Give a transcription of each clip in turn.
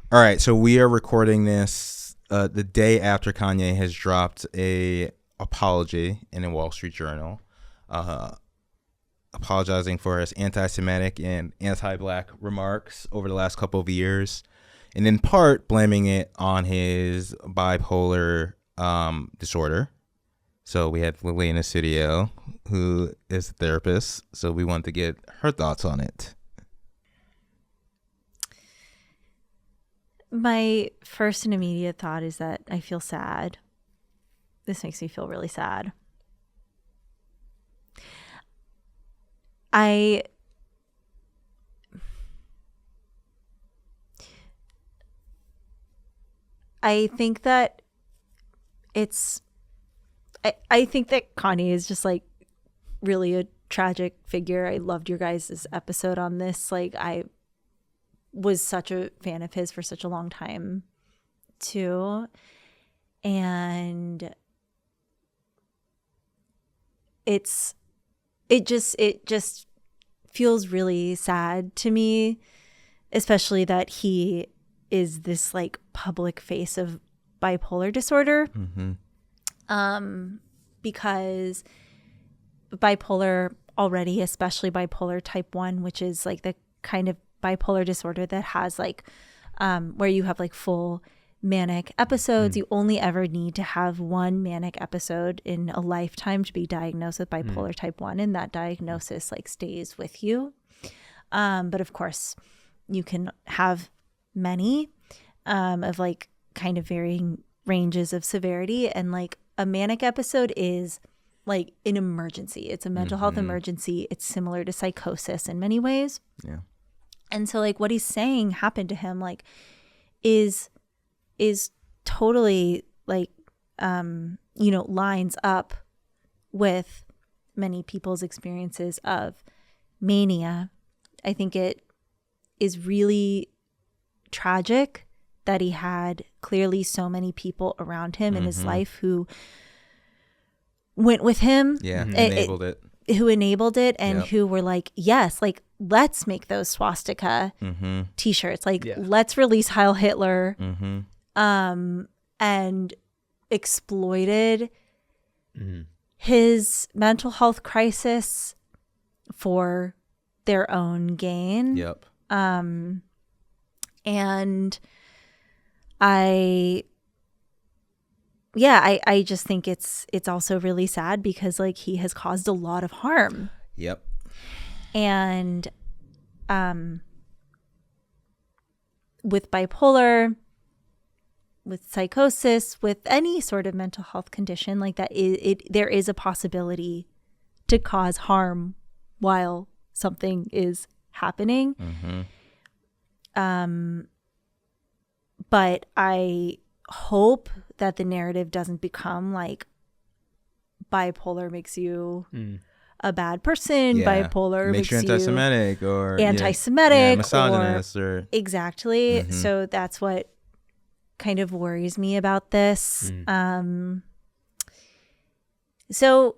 All right, so we are recording this the day after Kanye has dropped a apology in a Wall Street Journal, apologizing for his anti-Semitic and anti-Black remarks over the last couple of years, and in part blaming it on his bipolar disorder. So we had Lilly in the studio, who is a therapist, so we wanted to get her thoughts on it. My first and immediate thought is that I feel sad. This makes me feel really sad. I think that I think that Kanye is just like really a tragic figure. I loved your guys' episode on this. Like, I was such a fan of his for such a long time too, and it just feels really sad to me, especially that he is this like public face of bipolar disorder. Because bipolar already, especially bipolar type 1, which is like the kind of bipolar disorder that has like where you have like full manic episodes. You only ever need to have one manic episode in a lifetime to be diagnosed with bipolar type 1, and that diagnosis like stays with you. But of course you can have many of like kind of varying ranges of severity, and like a manic episode is like an emergency. It's a mental health emergency. It's similar to psychosis in many ways. Yeah. And so like what he's saying happened to him like is totally like lines up with many people's experiences of mania. I think it is really tragic that he had clearly so many people around him in his life who went with him. Yeah, enabled it. Who enabled it and who were like, yes, like, let's make those swastika t-shirts. Like, let's release Heil Hitler. And exploited his mental health crisis for their own gain. Yep. And I just think it's also really sad because like he has caused a lot of harm. Yep. And with bipolar, with psychosis, with any sort of mental health condition like that, there is a possibility to cause harm while something is happening. But I hope that the narrative doesn't become like bipolar makes you a bad person. Bipolar makes you anti-Semitic or anti-Semitic, misogynist or exactly. So that's what kind of worries me about this. So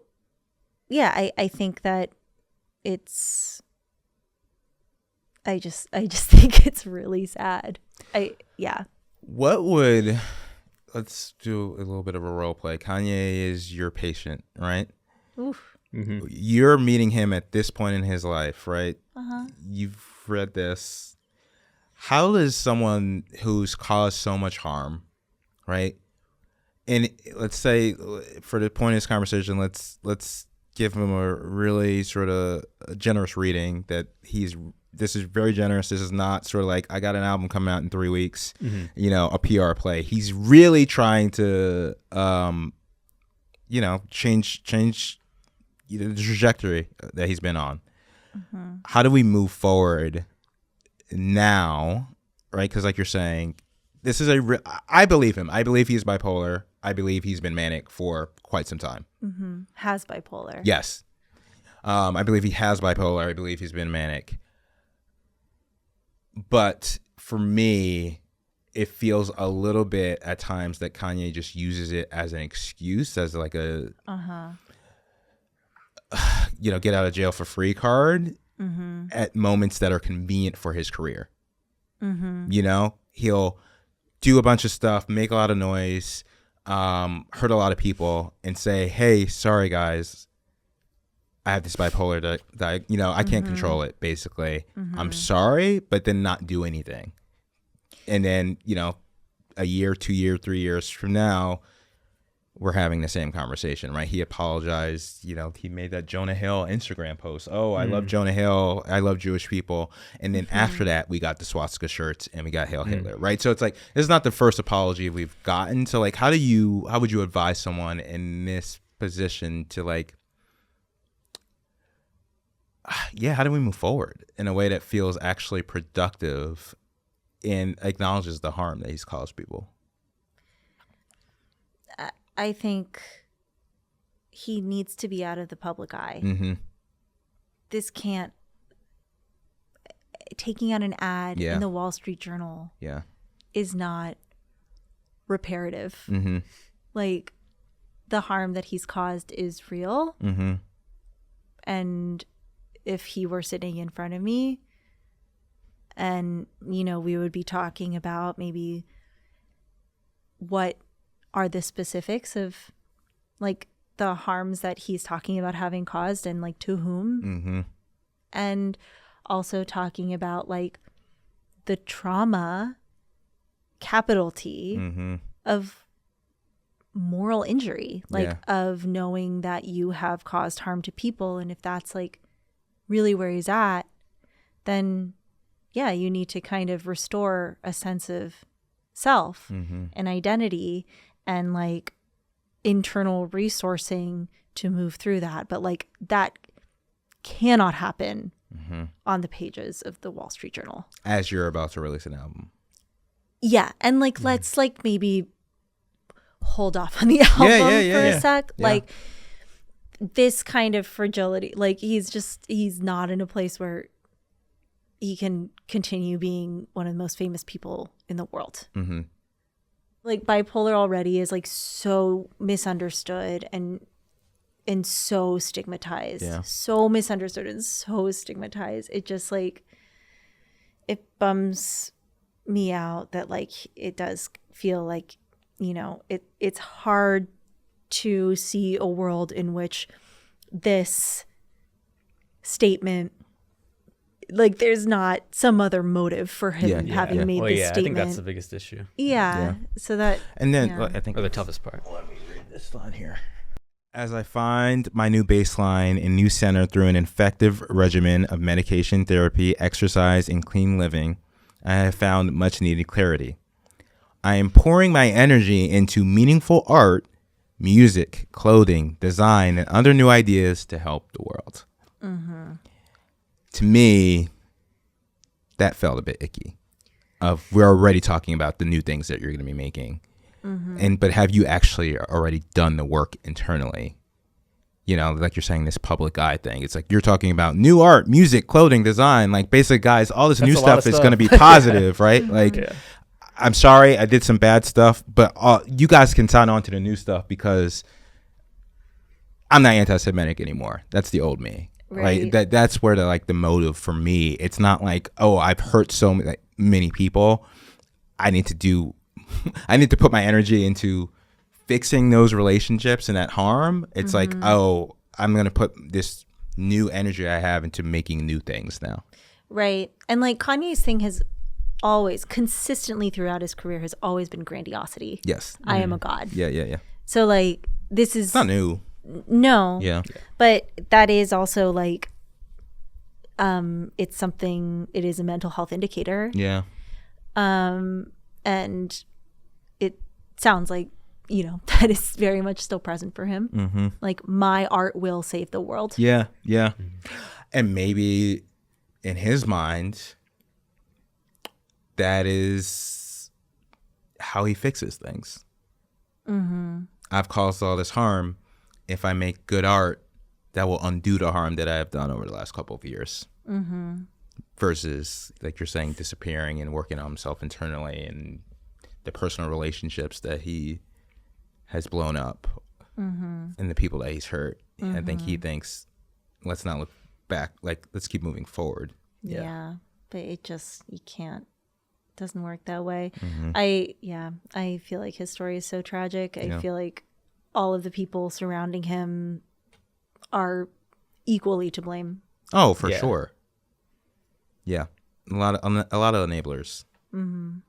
yeah, I think that it's I just think it's really sad. Let's do a little bit of a role play. Kanye is your patient, right? Oof. You're meeting him at this point in his life, right? You've read this. How does someone who's caused so much harm, right? And let's say, for the point of this conversation, let's give him a really sort of generous reading that this is very generous. This is not sort of like, I got an album coming out in 3 weeks, a PR play. He's really trying to, change the trajectory that he's been on. How do we move forward now, right? Because like you're saying, this is I believe him. I believe he's bipolar. I believe he's been manic for quite some time. Has bipolar. Yes. I believe he has bipolar. I believe he's been manic. But for me, it feels a little bit at times that Kanye just uses it as an excuse, as like a, get out of jail for free card at moments that are convenient for his career. he'll do a bunch of stuff, make a lot of noise, hurt a lot of people, and say, hey, sorry guys, I have this bipolar that I can't control it, basically. I'm sorry, but then not do anything. And then, a year, 2 years, 3 years from now, we're having the same conversation, right? He apologized. He made that Jonah Hill Instagram post. Oh, I love Jonah Hill. I love Jewish people. And then after that, we got the swastika shirts and we got Hail Hitler, right? So it's like, this is not the first apology we've gotten. So like, how would you advise someone in this position to like, how do we move forward in a way that feels actually productive and acknowledges the harm that he's caused people? I think he needs to be out of the public eye. This can't, taking out an ad in the Wall Street Journal is not reparative. Like, the harm that he's caused is real. And if he were sitting in front of me and, we would be talking about maybe what are the specifics of like the harms that he's talking about having caused and like to whom, and also talking about like the trauma, capital T, of moral injury, like of knowing that you have caused harm to people. And if that's like really where he's at, then you need to kind of restore a sense of self and identity and like internal resourcing to move through that. But like that cannot happen on the pages of the Wall Street Journal. As you're about to release an album. Yeah. And like, let's like maybe hold off on the album for a sec. Like this kind of fragility, like he's not in a place where he can continue being one of the most famous people in the world. Like bipolar already is like so misunderstood and so stigmatized, so misunderstood and so stigmatized. It just like, it bums me out that like, it does feel like, it's hard to see a world in which this statement, like there's not some other motive for him having made this statement. I think that's the biggest issue. So that, and then I think or the toughest part. Let me read this line here. As I find my new baseline and new center through an effective regimen of medication, therapy, exercise, and clean living, I have found much needed clarity. I am pouring my energy into meaningful art, music, clothing, design, and other new ideas to help the world. To me, that felt a bit icky. We're already talking about the new things that you're going to be making. But have you actually already done the work internally? Like you're saying, this public eye thing. It's like you're talking about new art, music, clothing, design. Like basically, guys, all this new stuff is going to be positive, right? Like, I'm sorry, I did some bad stuff, but you guys can sign on to the new stuff because I'm not anti-Semitic anymore. That's the old me. Right. That's where the motive for me. It's not like, oh, I've hurt so many people. I need to put my energy into fixing those relationships and that harm. It's like, oh, I'm going to put this new energy I have into making new things now. Right. And like Kanye's thing has always consistently throughout his career has always been grandiosity. Yes. I am a god. Yeah. So like this is it's not new. No. Yeah. But that is also like it's something, it is a mental health indicator. Yeah. And it sounds like, that is very much still present for him. Like my art will save the world. Yeah. And maybe in his mind, that is how he fixes things. I've caused all this harm. If I make good art, that will undo the harm that I have done over the last couple of years. Versus, like you're saying, disappearing and working on himself internally and the personal relationships that he has blown up and the people that he's hurt. I think he thinks, let's not look back. Like, let's keep moving forward. Yeah. But it just, you can't doesn't work that way. Mm-hmm. I feel like his story is so tragic. I feel like all of the people surrounding him are equally to blame. Oh, for sure. Yeah, a lot of enablers. Mm-hmm.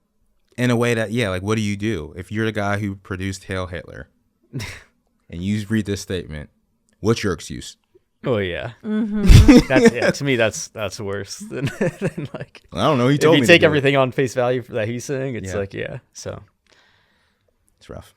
In a way that, like, what do you do if you're the guy who produced Hail Hitler, and you read this statement? What's your excuse? Oh yeah, that's to me that's worse than like. I don't know. He told me if you take everything on face value that he's saying, it's like so it's rough.